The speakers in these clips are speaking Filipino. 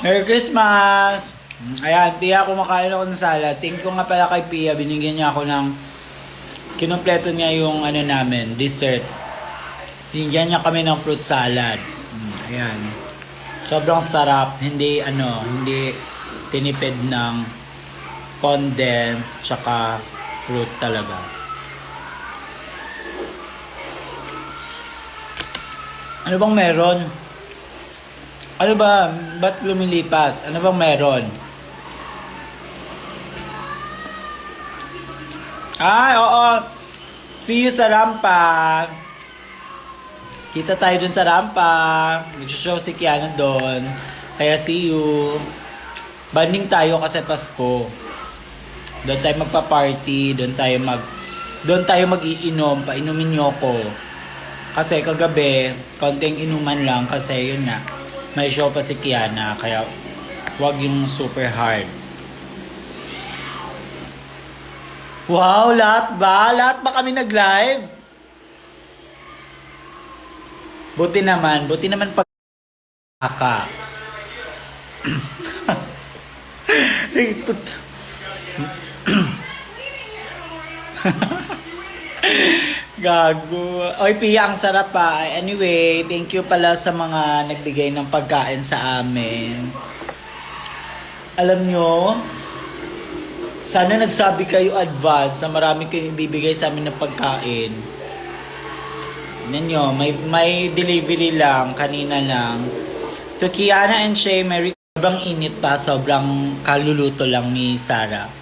Merry Christmas! Ayan, Pia, kumakain ako ng salad. Thank you nga pala kay Pia. Binigyan niya ako ng... Kinumpleto niya yung ano namin, dessert. Binigyan niya kami ng fruit salad. Ayan. Sobrang sarap. Hindi tinipid ng condensed tsaka fruit talaga. Ano bang meron? Ano ba? Ba't lumilipat? Ano bang meron? Ay, oo. See you sa rampa. Kita tayo dun sa rampa. Mag-show si Kiana doon. Kaya see you. Banding tayo kasi Pasko. Doon tayo magpa-party. Doon tayo mag-iinom. Painumin niyo ko. Kasi kagabi, konting inuman lang kasi yun nga. May show pa si Kiana. Kaya wag yung super hard. Wow, lahat ba? Lahat ba kami nag-live? Buti naman pag ka. Gago. Oy, Pia, ang sarap pa. Anyway, thank you pala sa mga nagbigay ng pagkain sa amin. Alam nyo, sana nagsabi kayo advance na marami kayong ibibigay sa amin ng pagkain. Tignan nyo, may delivery lang, kanina lang. To Kiana and Shay, sobrang init pa, sobrang kaluluto lang ni Sarah.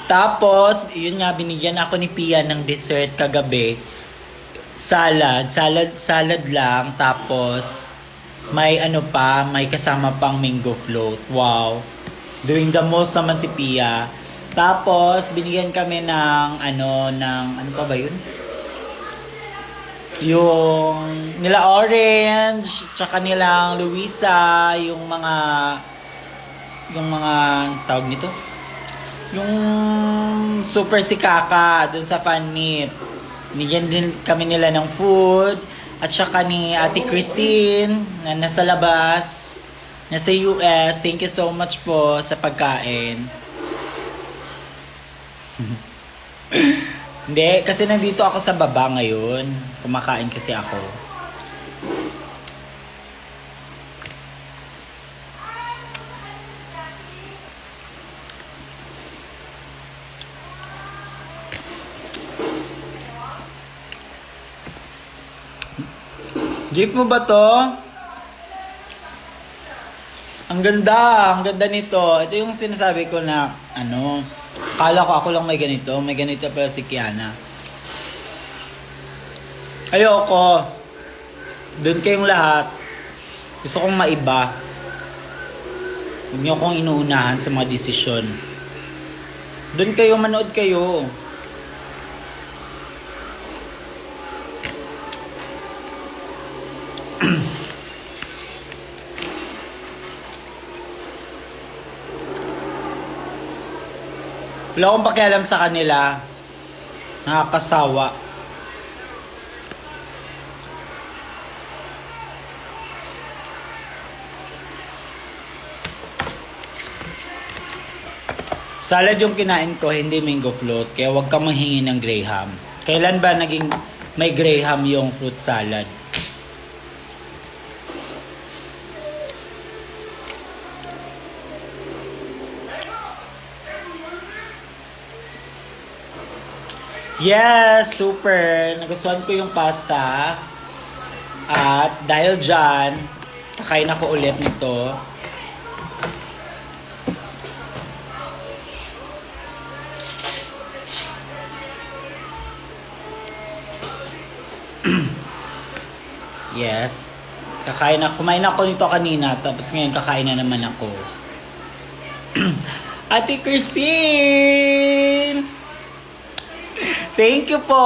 Tapos, yun nga, binigyan ako ni Pia ng dessert kagabi. Salad lang. Tapos, may may kasama pang mango float. Wow. Doing the most naman si Pia. Tapos, binigyan kami ng, ano pa ba yun? Yung nila Orange, tsaka nilang Luisa, yung mga tawag nito? Yung super si Kaka dun sa fan meet. Binigyan din kami nila ng food. At saka ni Ate Christine na nasa labas, nasa US. Thank you so much po sa pagkain. Hindi, kasi nandito ako sa baba ngayon. Kumakain kasi ako. Gift mo ba to? Ang ganda nito. Ito yung sinasabi ko na, kala ko ako lang may ganito pala si Kiana. Ayoko. Doon kayong lahat. Gusto kong maiba. Huwag niyo akong inuunahan sa mga desisyon. Doon kayo, manood kayo. Wala akong pakialam sa kanila. Nakakasawa. Salad yung kinain ko, hindi mango float. Kaya huwag kang manghingi ng Graham. Kailan ba naging may Graham yung fruit salad? Yes, super. Nagustuhan ko yung pasta. At dahil dyan, kakain ako ulit nito. Yes. Kumain ako nito kanina, tapos ngayon kakain na naman ako. Ate Christine! Thank you po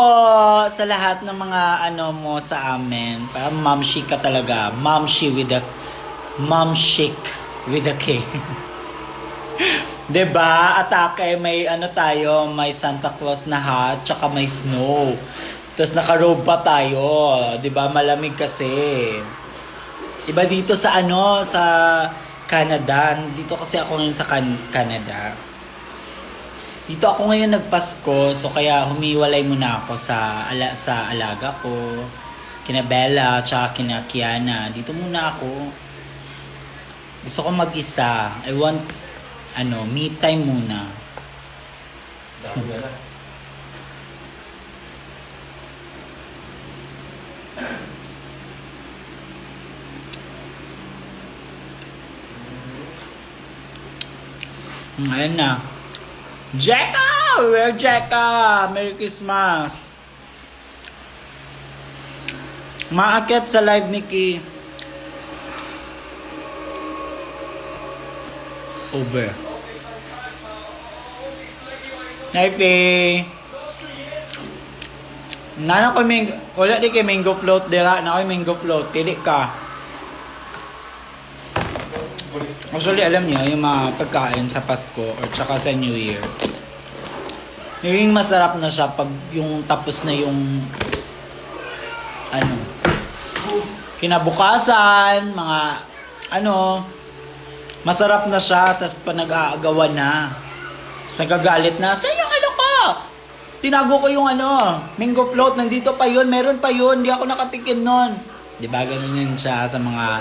sa lahat ng mga mo sa amin. Parang mom chic ka talaga. Mom chic with a K. Diba? Atake, may tayo, may Santa Claus na hat, tsaka may snow. Tapos naka-robe pa tayo. Diba? Malamig kasi. Iba dito sa ano, sa Canada. Dito kasi ako ngayon sa Canada. Dito ako ngayon nagpasko, so kaya humiwalay muna ako sa alaga ko. Kina Bella, tsaka kina Kiana. Dito muna ako. Gusto ko mag-isa. I want, me time muna. Ayan na. Jeka! We're Jeka! Merry Christmas! Maakyat sa live ni Ki. Over. Hi, Faye. Nana ko wala di kay mango float dira. Na ko mango float. Pili ka. Actually, alam niyo, yung mga pagkain sa Pasko or tsaka sa New Year, yung masarap na siya pag yung tapos na yung kinabukasan, mga masarap na siya, tas pa nag-aagawan na. Sa gagalit na, sa'yo ko? Tinago ko yung mango float, nandito pa yun, meron pa yun, hindi ako nakatikim nun. Diba, ganun yun siya sa mga,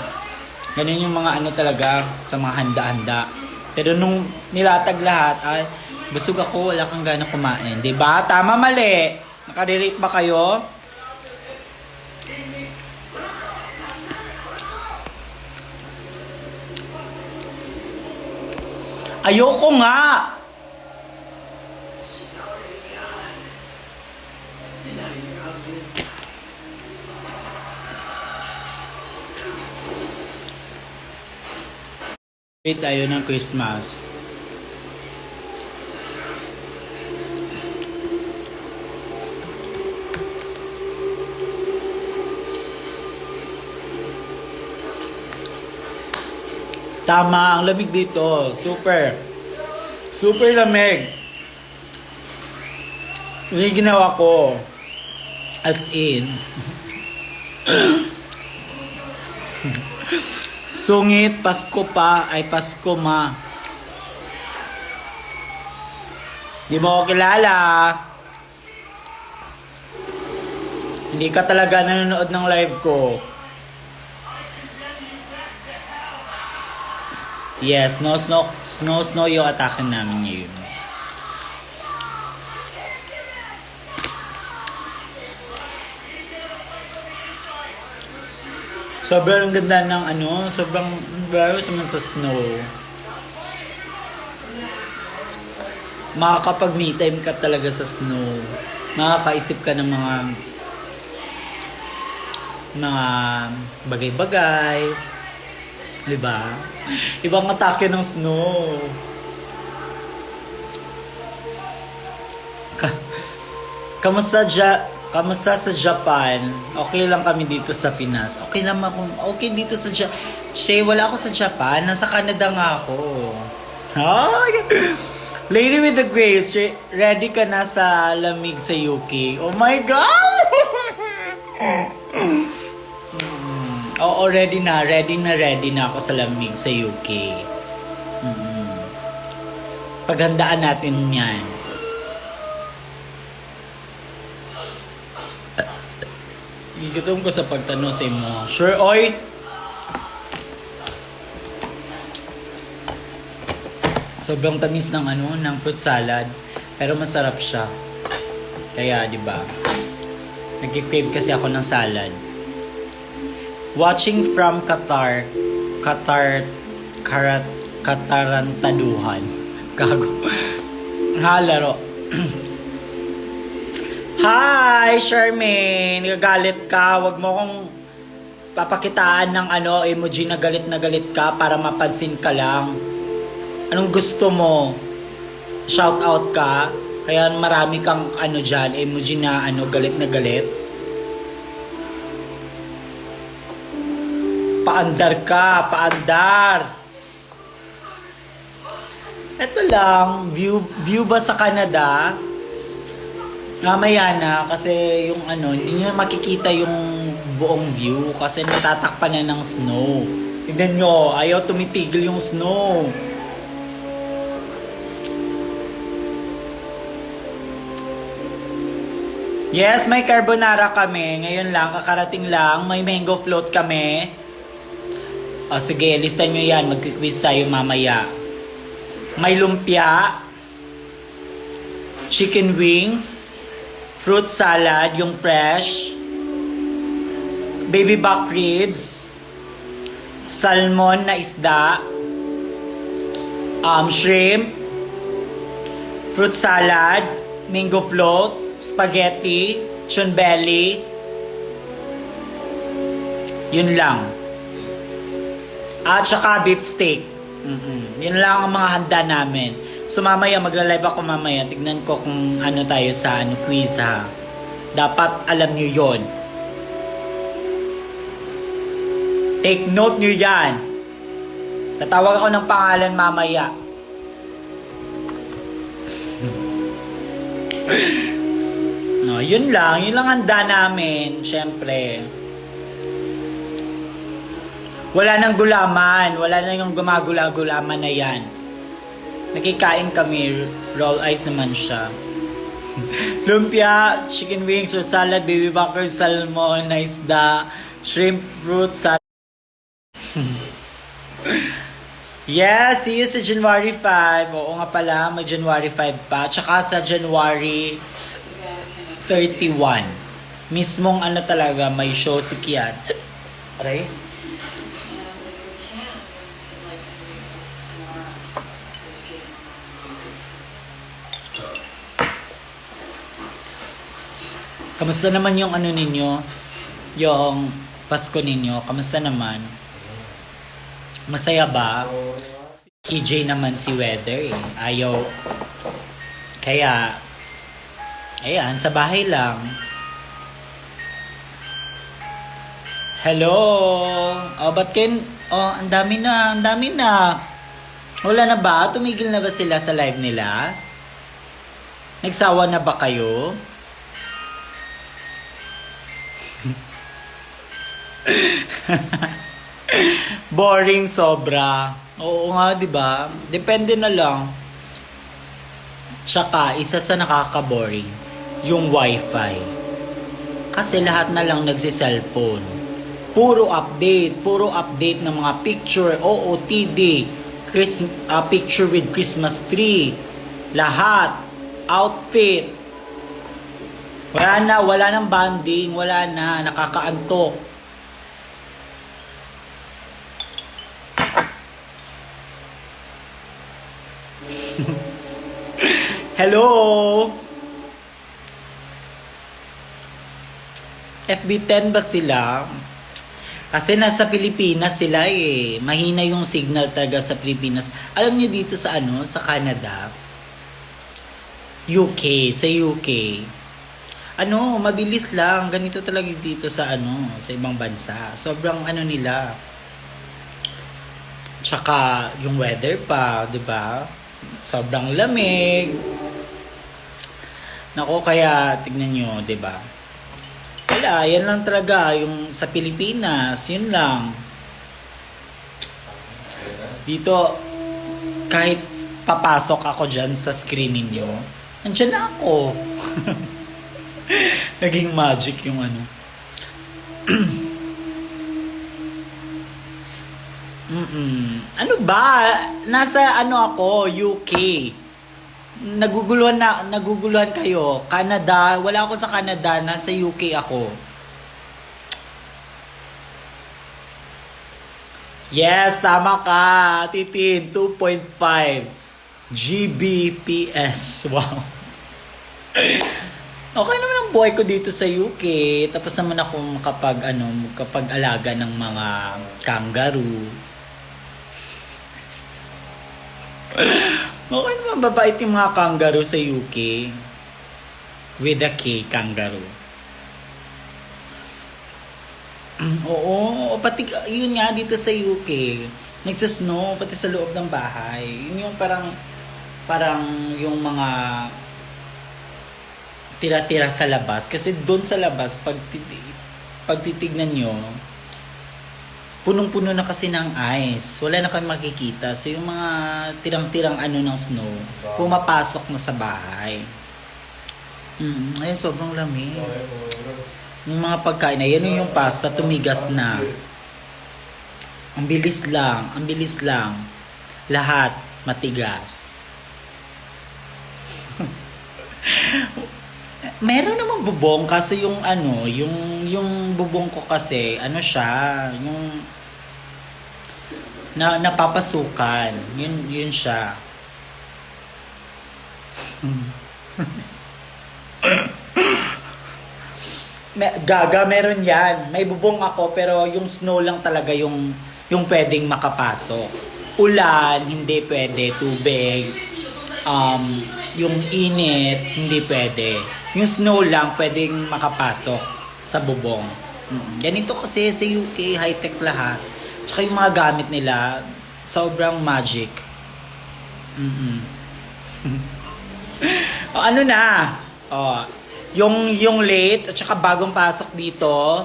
ganun yung mga talaga, sa mga handa-handa. Pero nung nilatag lahat, ay, busog ako, wala kang gana kumain. Diba? Tama, mali. Nakarirate ba kayo? Ayoko nga! Tayo ng Christmas. Tama, ang lamig dito. Super. Super lamig. Yung ginawa ko. As in. Sungit, Pasko pa, ay Pasko ma. Di mo ako kilala. Hindi ka talaga nanonood ng live ko. Yes, snow yung atake namin ngayon. Sobrang ganda ng sobrang very naman sa snow. Makakapag me time ka talaga sa snow. Makakaisip ka ng mga bagay-bagay. Diba? Ibang atake ng snow. Kamusta sa Japan? Okay lang kami dito sa Pinas. Okay lang ako. Okay dito sa Japan. Shay, wala ako sa Japan. Nasa Canada nga ako. Oh, Lady with the Grace, ready ka na sa lamig sa UK? Oh my God! Oo, ready na ako sa lamig sa UK. Paghandaan natin yan. Gigutom ko sa pagtanong sa imo. Sure, oy! Sobrang tamis ng ng fruit salad. Pero masarap siya. Kaya, di ba? Nag-crave kasi ako ng salad. Watching from Katarantaduhan. Gago. Laro. Hi, Charmaine! Nagagalit ka. Huwag mo kong papakitaan ng emoji na galit ka para mapansin ka lang. Anong gusto mo? Shout out ka? Kaya marami kang dyan, emoji na galit na galit. Paandar ka, paandar. Ito lang, view ba sa Canada? Mamaya na kasi yung hindi nyo makikita yung buong view kasi natatakpan na ng snow. Tignan nyo, ayaw tumitigil yung snow. Yes, may carbonara kami. Ngayon lang, kakarating lang. May mango float kami. O sige, listan nyo yan. Magkiquiz tayo mamaya. May lumpia. Chicken wings. Fruit salad, yung fresh. Baby back ribs. Salmon na isda. Shrimp. Fruit salad. Mango float. Spaghetti, chon belly. Yun lang. At saka beef steak. Yun lang ang mga handa namin. So mamaya, magla-live ako mamaya. Tignan ko kung ano tayo sa quiz ha. Dapat alam nyo yun. Take note nyo yan. Tatawag ako ng pangalan mamaya. No, yun lang handa namin, syempre. Wala nang gulaman, wala na yung gumagula-gulaman na yan. Nakikain kami, roll eyes naman siya. Lumpia, chicken wings, fruit salad, baby back ribs, salmon, na isda, shrimp, fruit salad. Yes, see you sa January 5. Oo nga pala, may January 5 pa. Tsaka sa January 31. Mismong ano talaga, may show si Kian. Aray? Kamusta naman yung ano ninyo? Yung Pasko ninyo? Kamusta naman? Masaya ba? KJ naman si weather eh. Ayaw. Kaya, ayan, sa bahay lang. Hello! Oh, ba't kayo? Oh, ang dami na. Wala na ba? Tumigil na ba sila sa live nila? Nagsawa na ba kayo? Boring sobra. Oo nga, 'di ba? Depende na lang. Tsaka isa sa nakaka-boring, yung wifi. Kasi lahat na lang nagsi-cellphone. Puro update ng mga picture, OOTD, picture with Christmas tree. Lahat, outfit. Wala nang bonding, wala na, nakakaantok. Hello! FB10 ba sila? Kasi nasa Pilipinas sila eh. Mahina yung signal talaga sa Pilipinas. Alam niyo dito sa sa Canada, UK, sa UK. Mabilis lang. Ganito talaga dito sa sa ibang bansa. Sobrang nila. Tsaka yung weather pa, 'di ba? Sobrang lamig. Nako, kaya tignan nyo, 'di ba? Wala, yan lang talaga yung sa Pilipinas, yun lang. Dito kahit papasok ako diyan sa screen niyo, nandiyan na ako. Naging magic yung Ano ba? Nasa ako, UK. Naguguluhan kayo. Canada, wala ako sa Canada, nasa UK ako. Yes, tama ka. Titin, 2.5 Gbps. Wow. Okay naman ang buhay ko dito sa UK. Tapos naman ako makapag-alaga ng mga kangaroo. Okay naman, babait yung mga kangaroo sa UK. With a K, kangaroo. Oo, pati yun nga dito sa UK. Nagsasnow, pati sa loob ng bahay. Yun yung parang yung mga tira-tira sa labas. Kasi doon sa labas, pag pag titignan nyo, punong-puno na kasi ng ice. Wala na kami makikita. So yung mga tirang-tirang ano ng snow, pumapasok na sa bahay. Ayun, sobrang lamig. Yung mga pagkain na, yan yung pasta, tumigas na. Ang bilis lang, ang bilis lang. Lahat matigas. Meron namang bubong kasi yung ano, yung bubong ko kasi, ano siya, yung napapasukan. Yun siya. Gaga, meron yan. May bubong ako pero yung snow lang talaga yung pwedeng makapasok. Ulan, hindi pwede. Tubig, yung init, hindi pwede. Yung snow lang pwedeng makapasok sa bubong. Ganito kasi sa UK, high-tech lahat. Tsaka yung mga gamit nila, sobrang magic. O, ano na? O, yung late at saka bagong pasok dito,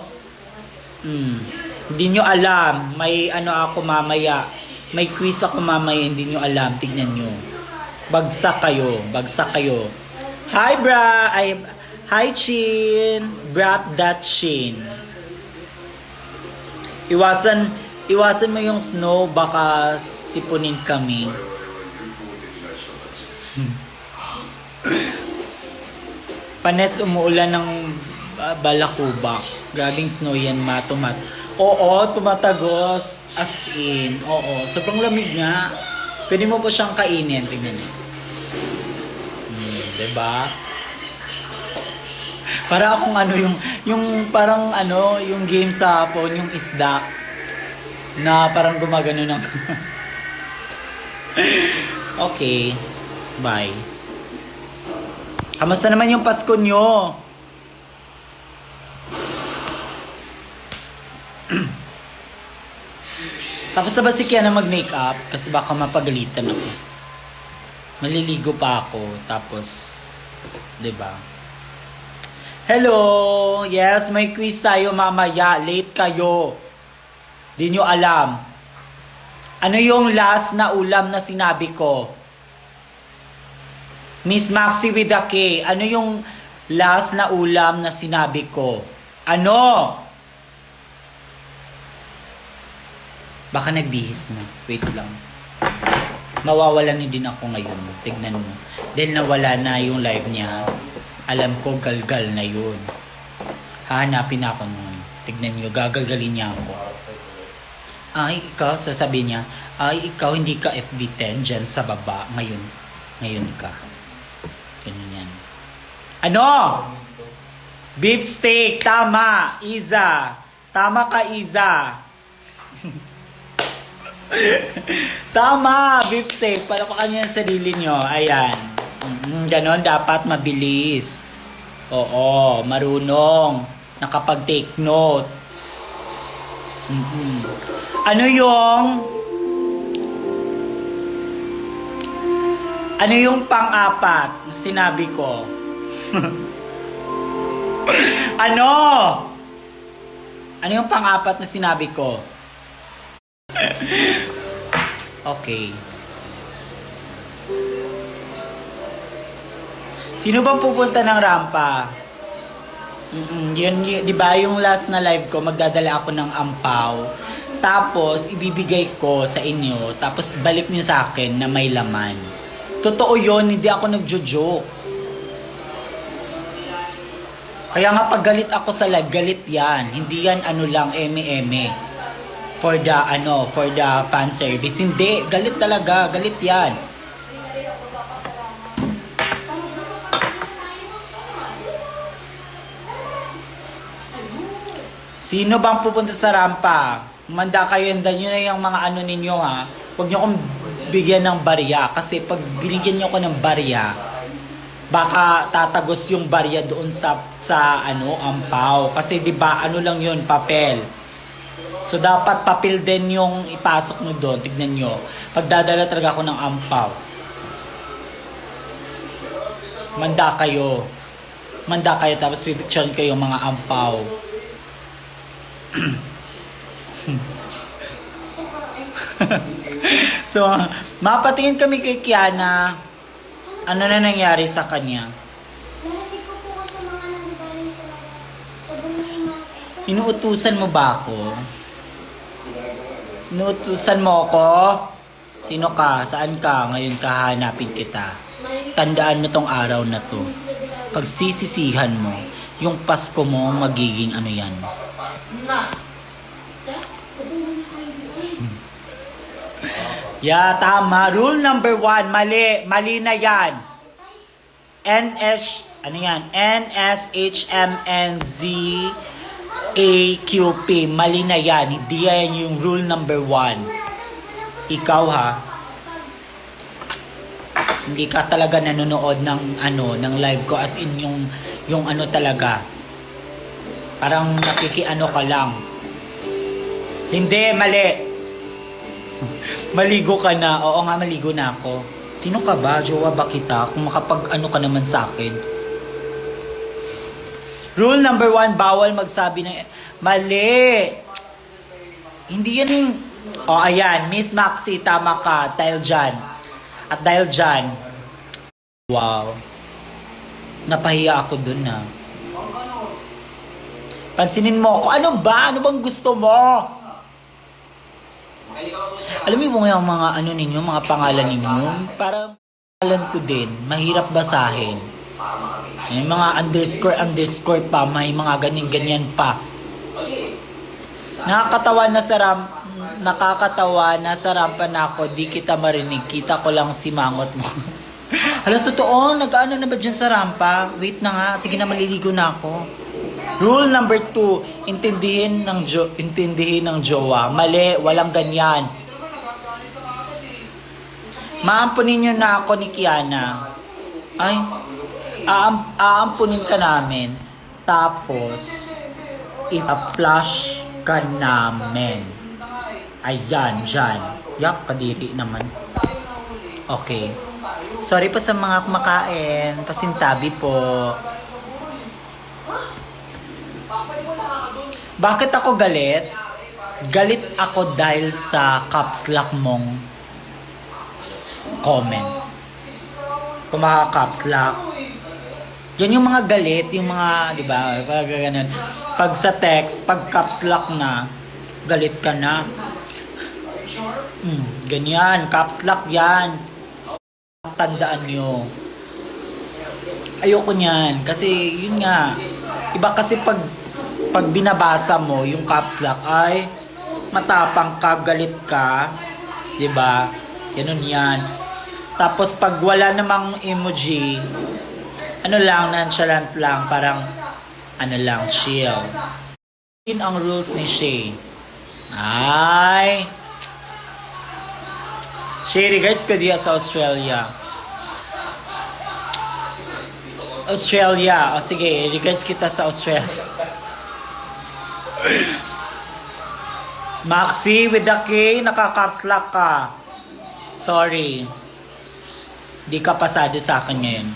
hindi nyo alam. May ano ako mamaya. May quiz ako mamaya, hindi nyo alam. Tignan nyo. Bagsak kayo. Hi, bra! Hi, Chin! Brat that Chin. Iwasan mo yung snow, baka sipunin kami. Panes, umuulan ng balakubak. Grabing snow yan, matumat. Oo, tumatagos. As in, oo. Sobrang lamig nga. Pwede mo po siyang kainin. Tingnan niyo. Diba? Para akong ano, yung parang ano, yung game sa phone, yung isda. Na parang gumagano ng... Okay. Bye. Kamusta naman yung Pasko nyo? Tapos na ba si Kiana mag-makeup? Kasi baka mapagalitan ako. Maliligo pa ako. Tapos, 'di ba? Hello! Yes, may quiz tayo mamaya. Late kayo. Di nyo alam. Ano yung last na ulam na sinabi ko? Miss Maxi with a K, ano yung last na ulam na sinabi ko? Ano? Baka nagbihis na. Wait lang. Mawawalan din ako ngayon. Tignan mo. Dahil nawala na yung live niya. Alam ko, galgal na yun. Hahanapin ako nun. Tignan nyo, gagalgalin niya ako. Ay, ikaw, sasabihin niya, ay, ikaw, hindi ka FB10 dyan sa baba. Ngayon ka. Ganun yan. Ano? Beef steak. Tama, Iza. Tama ka, Iza. Tama, beef steak. Palapakan niyo yung sarili nyo. Ayan. Ganon, dapat mabilis. Oo, marunong. Nakapag-take note. Ano yung pang-apat na sinabi ko? Ano? Ano yung pang-apat na sinabi ko? Okay. Sino bang pupunta ng rampa? Yun, di ba yung last na live ko, magdadala ako ng ampaw. Tapos, ibibigay ko sa inyo. Tapos, balik niyo sa akin na may laman. Totoo yun, hindi ako nagjo-joke. Kaya nga pag galit ako sa live, galit yan. Hindi yan ano lang, eme-eme. For the fan service. Hindi, galit talaga, galit yan. Sino bang pupunta sa rampa? Manda kayo, hindan nyo na yung mga ano ninyo ha. Huwag nyo akong bigyan ng barya. Kasi pag binigyan nyo ko ng barya, baka tatagos yung barya doon sa ampaw. Kasi di ba ano lang yun, papel. So dapat papel din yung ipasok nyo doon. Tignan nyo. Pagdadala talaga ako ng ampaw. Manda kayo tapos pipicturean kayo mga ampaw. So, mapatingin kami kay Kiana. Ano na nangyari sa kanya? Narinig ko po kasi mga nanggaling sa Buliman. Inuutusan mo ba ako? Inuutusan mo ako? Sino ka? Saan ka? Ngayon kahanapin kita. Tandaan mo tong araw na to. Pagsisisihan mo, yung Pasko mo magiging ano yan. Yeah, tama. Rule number 1, mali. Mali na yan. Ano yan? NSHMNZAQP. Mali na yan. Hindi yan yung rule number 1. Ikaw ha. Hindi ka talaga nanonood ng ng live ko as in yung ano talaga. Parang nakikiano ka lang. Hindi, mali. Maligo ka na. Oo nga, maligo na ako. Sino ka ba? Jowa ba kita? Kung makapag-ano ka naman sa akin. Rule number 1, bawal magsabi ng... Mali! Hindi yan yung... O, ayan. Miss Maxi, tama ka. Dahil dyan. At dahil dyan... Wow. Napahiya ako dun na. Pansinin mo ako. Ano ba? Ano bang gusto mo? Alam mo yung mga ano ninyo, mga pangalan ninyo, parang pangalan ko din, mahirap basahin. May mga underscore pa, may mga ganyan pa. Nakakatawa na sa rampa na ako, di kita marinig, kita ko lang si mangot mo. Hala, totoo, nag-ano na ba dyan sa rampa? Wait na nga, sige na, maliligo na ako. Rule number 2, intindihin ng jowa. Mali, walang ganyan. Maampunin nyo na ako ni Kiana. Ay, aampunin ka namin. Tapos, i-flush ka namin. Ayan, dyan. Yak, kadiri naman. Okay. Sorry po sa mga kumakain. Pasintabi po. Bakit ako galit? Galit ako dahil sa caps lock mong comment. Kung mga caps lock. Yan yung mga galit, yung mga, di ba? Pag ganun. Pag sa text, pag caps lock na, galit ka na. Ganyan, caps lock yan. Tandaan nyo. Ayoko niyan. Kasi, yun nga. Iba kasi pag binabasa mo yung caps lock ay matapang ka, galit ka, 'di ba? Ganun 'yan. Tapos pag wala namang emoji, ano lang, nonchalant lang, parang ano lang, chill. Yun ang rules ni Shay. Ay. Shay, guys, ka diya sa Australia. Australia. O sige, regards kita sa Australia. Maxi with the K, naka-caps lock ka. Sorry. Di ka pasado sa akin ngayon.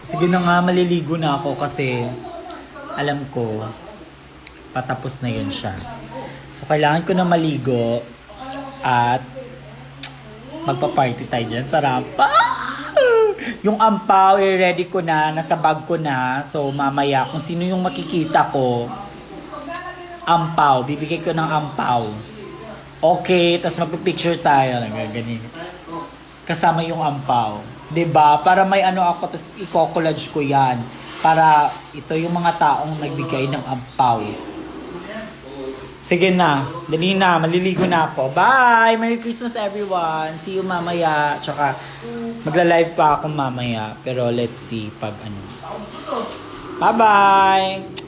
Sige na nga, maliligo na ako kasi alam ko patapos na yun siya. So, kailangan ko na maligo at magpa-party tayo dyan sa rampa. Yung ampaw, ready ko na, nasa bag ko na. So, mamaya, kung sino yung makikita ko, ampaw, bibigay ko ng ampaw. Okay, tapos magpipicture tayo. Ganyan. Kasama yung ampaw. 'Di ba? Para may ano ako, tapos i-collage ko yan. Para ito yung mga taong nagbigay ng ampaw. Sige na, dali na, maliligo na ako. Bye! Merry Christmas everyone! See you mamaya. Tsaka, magla-live pa ako mamaya. Pero let's see pag ano. Bye-bye!